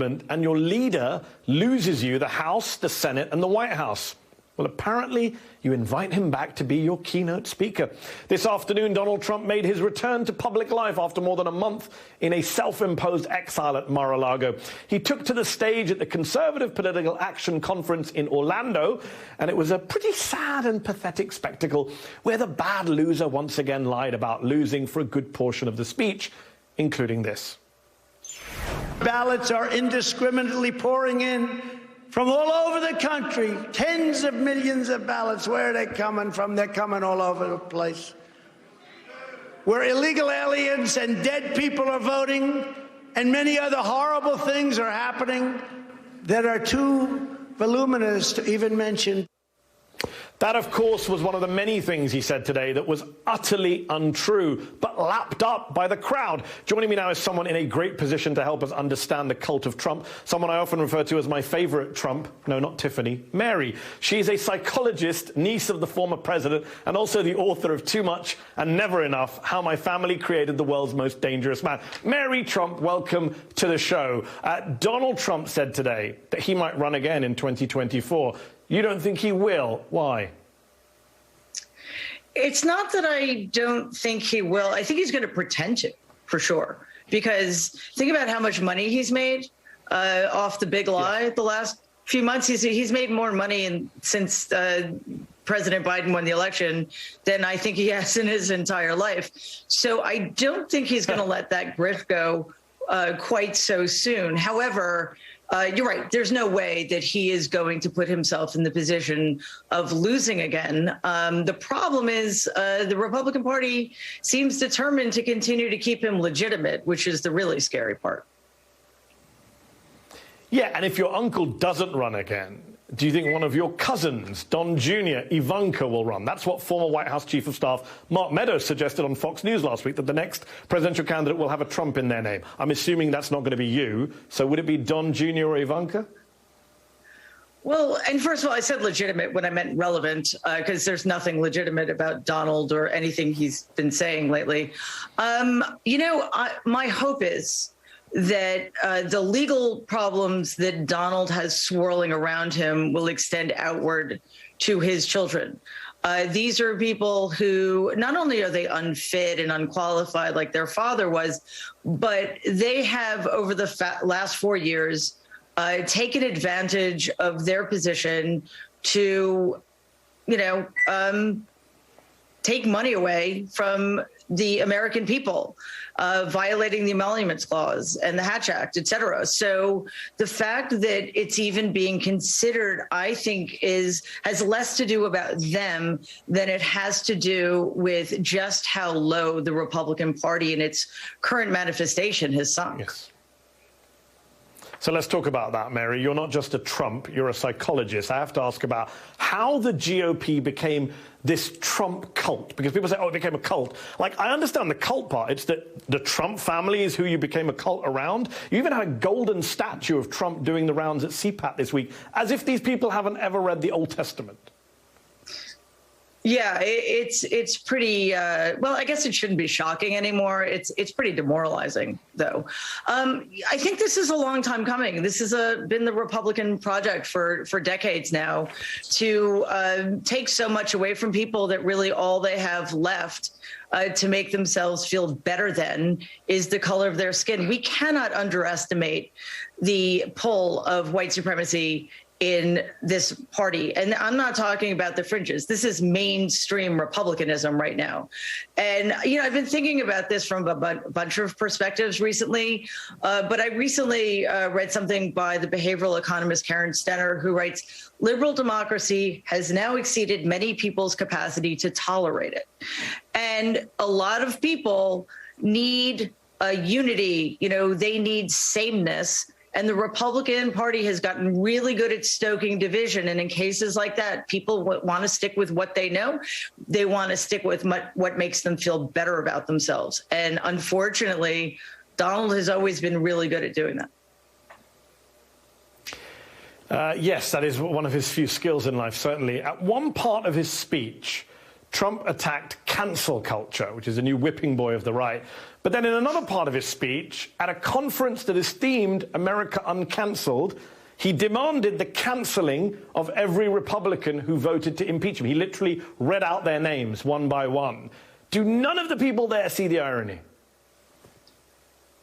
and your leader loses you the House, the Senate, and the White House. Well, apparently, you invite him back to be your keynote speaker. This afternoon, Donald Trump made his return to public life after more than a month in a self-imposed exile at Mar-a-Lago. He took to the stage at the Conservative Political Action Conference in Orlando, and it was a pretty sad and pathetic spectacle where the bad loser once again lied about losing for a good portion of the speech, including this. Ballots are indiscriminately pouring in from all over the country, tens of millions of ballots. Where are they coming from? They're coming all over the place. Where illegal aliens and dead people are voting, and many other horrible things are happening that are too voluminous to even mention. That, of course, was one of the many things he said today that was utterly untrue, but lapped up by the crowd. Joining me now is someone in a great position to help us understand the cult of Trump, someone I often refer to as my favorite Trump. No, not Tiffany. Mary. She's a psychologist, niece of the former president, and also the author of Too Much and Never Enough, How My Family Created the World's Most Dangerous Man. Mary Trump, welcome to the show. Donald Trump said today that he might run again in 2024. You don't think he will? Why? It's not that I don't think he will. I think he's going to pretend to, for sure. Because think about how much money he's made off the big lie the last few months. He's made more money since President Biden won the election than I think he has in his entire life. So I don't think he's going to let that grift go quite so soon. However, you're right. There's no way that he is going to put himself in the position of losing again. The problem is the Republican Party seems determined to continue to keep him legitimate, which is the really scary part. Yeah, and if your uncle doesn't run again, do you think one of your cousins, Don Jr., Ivanka, will run? That's what former White House Chief of Staff Mark Meadows suggested on Fox News last week, that the next presidential candidate will have a Trump in their name. I'm assuming that's not going to be you. So would it be Don Jr. or Ivanka? Well, and first of all, I said legitimate when I meant relevant, because there's nothing legitimate about Donald or anything he's been saying lately. My hope is that the legal problems that Donald has swirling around him will extend outward to his children. These are people who not only are they unfit and unqualified like their father was, but they have over the last 4 years taken advantage of their position to, take money away from the American people, violating the Emoluments Clause and the Hatch Act, et cetera. So the fact that it's even being considered, I think, has less to do about them than it has to do with just how low the Republican Party in its current manifestation has sunk. Yes. So let's talk about that, Mary. You're not just a Trump, you're a psychologist. I have to ask about how the GOP became this Trump cult, because people say, oh, it became a cult. Like, I understand the cult part. It's that the Trump family is who you became a cult around. You even had a golden statue of Trump doing the rounds at CPAC this week, as if these people haven't ever read the Old Testament. Yeah, it's pretty, well, I guess it shouldn't be shocking anymore. It's pretty demoralizing, though. I think this is a long time coming. This has been the Republican project for decades now, to take so much away from people that really all they have left to make themselves feel better than is the color of their skin. We cannot underestimate the pull of white supremacy in this party. And I'm not talking about the fringes. This is mainstream Republicanism right now. And, I've been thinking about this from a bunch of perspectives recently, but I recently read something by the behavioral economist Karen Stenner, who writes, liberal democracy has now exceeded many people's capacity to tolerate it. And a lot of people need unity, they need sameness. And the Republican Party has gotten really good at stoking division. And in cases like that, people want to stick with what they know. They want to stick with what makes them feel better about themselves. And unfortunately, Donald has always been really good at doing that. Yes, that is one of his few skills in life, certainly. At one part of his speech, Trump attacked cancel culture, which is a new whipping boy of the right. But then in another part of his speech, at a conference that is themed America Uncancelled, he demanded the cancelling of every Republican who voted to impeach him. He literally read out their names one by one. Do none of the people there see the irony?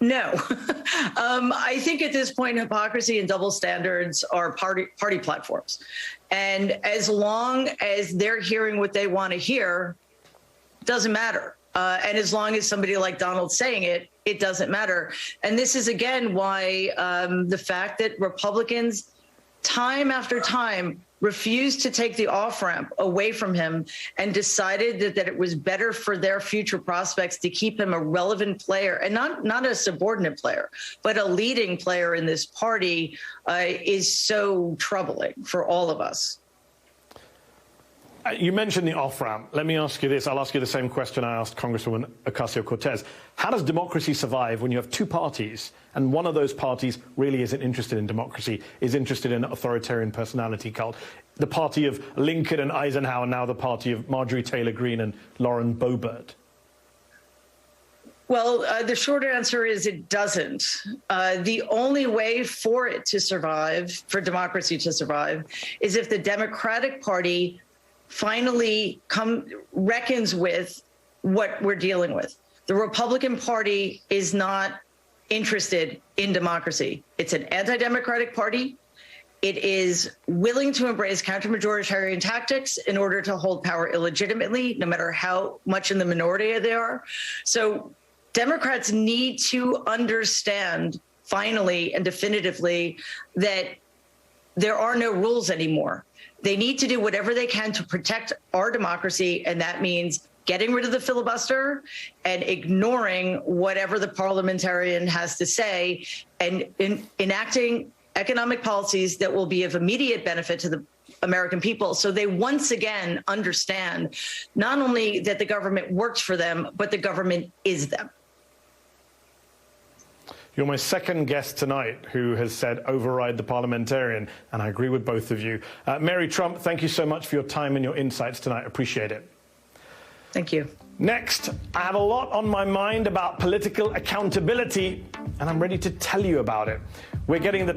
No. I think at this point, hypocrisy and double standards are party platforms. And as long as they're hearing what they want to hear, it doesn't matter. And as long as somebody like Donald's saying it, it doesn't matter. And this is, again, why the fact that Republicans, time after time, refused to take the off-ramp away from him and decided that it was better for their future prospects to keep him a relevant player, and not a subordinate player, but a leading player in this party, is so troubling for all of us. You mentioned the off-ramp. Let me ask you this. I'll ask you the same question I asked Congresswoman Ocasio-Cortez. How does democracy survive when you have two parties, and one of those parties really isn't interested in democracy, is interested in an authoritarian personality cult? The party of Lincoln and Eisenhower, now the party of Marjorie Taylor Greene and Lauren Boebert. Well, the short answer is it doesn't. The only way for it to survive, for democracy to survive, is if the Democratic Party finally reckons with what we're dealing with. The Republican Party is not interested in democracy. It's an anti-democratic party. It is willing to embrace counter-majoritarian tactics in order to hold power illegitimately, no matter how much in the minority they are. So Democrats need to understand finally and definitively that there are no rules anymore. They need to do whatever they can to protect our democracy, and that means getting rid of the filibuster and ignoring whatever the parliamentarian has to say, and enacting economic policies that will be of immediate benefit to the American people, so they once again understand not only that the government works for them, but the government is them. You're my second guest tonight who has said override the parliamentarian, and I agree with both of you. Mary Trump, thank you so much for your time and your insights tonight. Appreciate it. Thank you. Next, I have a lot on my mind about political accountability, and I'm ready to tell you about it. We're getting the